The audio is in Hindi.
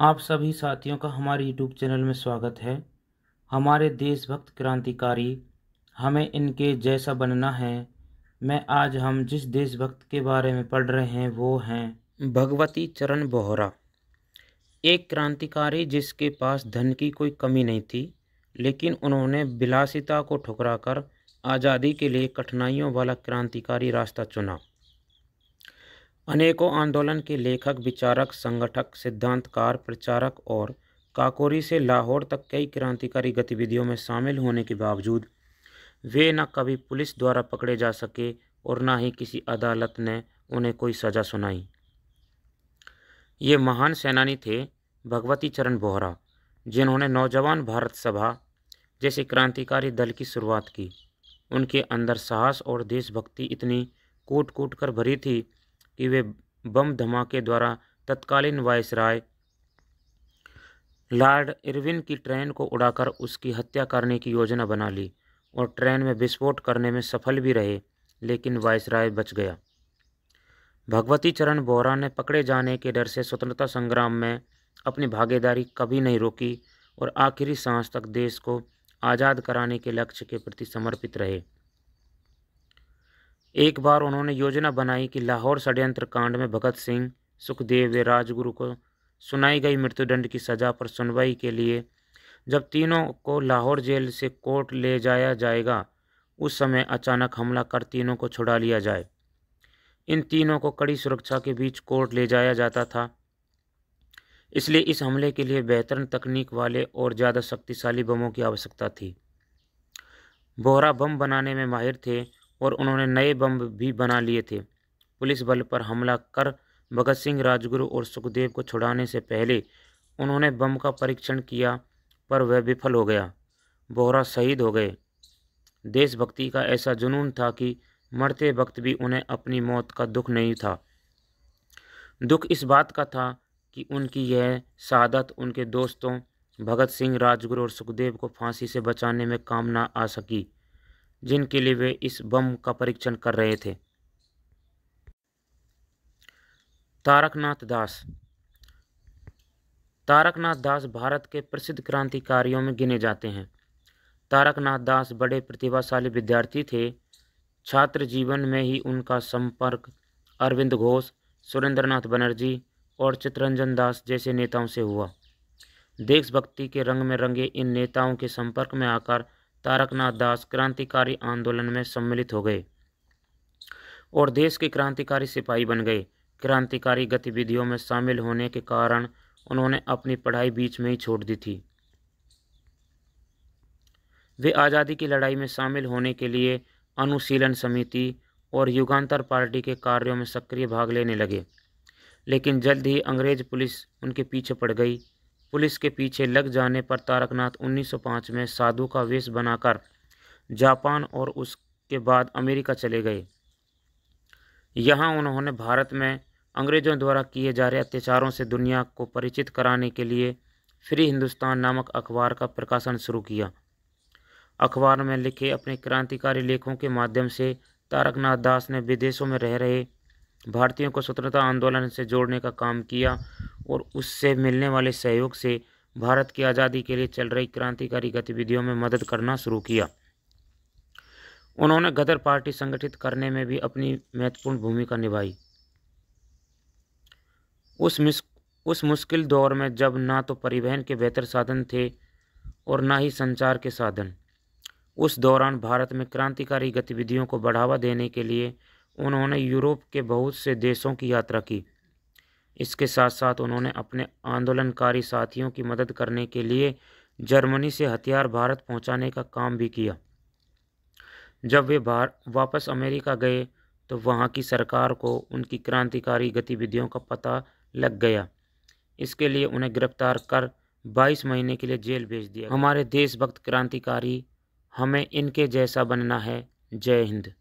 आप सभी साथियों का हमारे यूट्यूब चैनल में स्वागत है। हमारे देशभक्त क्रांतिकारी हमें इनके जैसा बनना है। आज हम जिस देशभक्त के बारे में पढ़ रहे हैं वो हैं भगवती चरण बोहरा। एक क्रांतिकारी जिसके पास धन की कोई कमी नहीं थी, लेकिन उन्होंने विलासिता को ठुकराकर आज़ादी के लिए कठिनाइयों वाला क्रांतिकारी रास्ता चुना। अनेकों आंदोलन के लेखक, विचारक, संगठक, सिद्धांतकार, प्रचारक और काकोरी से लाहौर तक कई क्रांतिकारी गतिविधियों में शामिल होने के बावजूद वे न कभी पुलिस द्वारा पकड़े जा सके और न ही किसी अदालत ने उन्हें कोई सज़ा सुनाई। ये महान सेनानी थे भगवती चरण बोहरा, जिन्होंने नौजवान भारत सभा जैसे क्रांतिकारी दल की शुरुआत की। उनके अंदर साहस और देशभक्ति इतनी कूट कूट कर भरी थी कि वे बम धमाके द्वारा तत्कालीन वायसराय लॉर्ड इरविन की ट्रेन को उड़ाकर उसकी हत्या करने की योजना बना ली और ट्रेन में विस्फोट करने में सफल भी रहे, लेकिन वायसराय बच गया। भगवती चरण बोहरा ने पकड़े जाने के डर से स्वतंत्रता संग्राम में अपनी भागीदारी कभी नहीं रोकी और आखिरी सांस तक देश को आज़ाद कराने के लक्ष्य के प्रति समर्पित रहे। एक बार उन्होंने योजना बनाई कि लाहौर षड्यंत्र कांड में भगत सिंह, सुखदेव व राजगुरु को सुनाई गई मृत्युदंड की सज़ा पर सुनवाई के लिए जब तीनों को लाहौर जेल से कोर्ट ले जाया जाएगा, उस समय अचानक हमला कर तीनों को छुड़ा लिया जाए। इन तीनों को कड़ी सुरक्षा के बीच कोर्ट ले जाया जाता था, इसलिए इस हमले के लिए बेहतरीन तकनीक वाले और ज़्यादा शक्तिशाली बमों की आवश्यकता थी। बोहरा बम बनाने में माहिर थे और उन्होंने नए बम भी बना लिए थे। पुलिस बल पर हमला कर भगत सिंह, राजगुरु और सुखदेव को छुड़ाने से पहले उन्होंने बम का परीक्षण किया, पर वह विफल हो गया। बोहरा शहीद हो गए। देशभक्ति का ऐसा जुनून था कि मरते वक्त भी उन्हें अपनी मौत का दुख नहीं था। दुख इस बात का था कि उनकी यह शहादत उनके दोस्तों भगत सिंह, राजगुरु और सुखदेव को फांसी से बचाने में काम ना आ सकी, जिनके लिए वे इस बम का परीक्षण कर रहे थे। तारकनाथ दास। तारकनाथ दास भारत के प्रसिद्ध क्रांतिकारियों में गिने जाते हैं। तारकनाथ दास बड़े प्रतिभाशाली विद्यार्थी थे। छात्र जीवन में ही उनका संपर्क अरविंद घोष, सुरेंद्रनाथ बनर्जी और चित्तरंजन दास जैसे नेताओं से हुआ। देशभक्ति के रंग में रंगे इन नेताओं के संपर्क में आकर तारकनाथ दास क्रांतिकारी आंदोलन में सम्मिलित हो गए और देश के क्रांतिकारी सिपाही बन गए। क्रांतिकारी गतिविधियों में शामिल होने के कारण उन्होंने अपनी पढ़ाई बीच में ही छोड़ दी थी। वे आज़ादी की लड़ाई में शामिल होने के लिए अनुशीलन समिति और युगांतर पार्टी के कार्यों में सक्रिय भाग लेने लगे, लेकिन जल्द ही अंग्रेज पुलिस उनके पीछे पड़ गई। पुलिस के पीछे लग जाने पर तारकनाथ 1905 में साधु का वेश बनाकर जापान और उसके बाद अमेरिका चले गए। यहाँ उन्होंने भारत में अंग्रेज़ों द्वारा किए जा रहे अत्याचारों से दुनिया को परिचित कराने के लिए फ्री हिंदुस्तान नामक अखबार का प्रकाशन शुरू किया। अखबार में लिखे अपने क्रांतिकारी लेखों के माध्यम से तारकनाथ दास ने विदेशों में रह रहे भारतीयों को स्वतंत्रता आंदोलन से जोड़ने का काम किया और उससे मिलने वाले सहयोग से भारत की आज़ादी के लिए चल रही क्रांतिकारी गतिविधियों में मदद करना शुरू किया। उन्होंने गदर पार्टी संगठित करने में भी अपनी महत्वपूर्ण भूमिका निभाई। उस मुश्किल दौर में जब ना तो परिवहन के बेहतर साधन थे और ना ही संचार के साधन, उस दौरान भारत में क्रांतिकारी गतिविधियों को बढ़ावा देने के लिए उन्होंने यूरोप के बहुत से देशों की यात्रा की। इसके साथ साथ उन्होंने अपने आंदोलनकारी साथियों की मदद करने के लिए जर्मनी से हथियार भारत पहुंचाने का काम भी किया। जब वे वापस अमेरिका गए तो वहां की सरकार को उनकी क्रांतिकारी गतिविधियों का पता लग गया। इसके लिए उन्हें गिरफ्तार कर 22 महीने के लिए जेल भेज दिया। हमारे देशभक्त क्रांतिकारी हमें इनके जैसा बनना है। जय हिंद।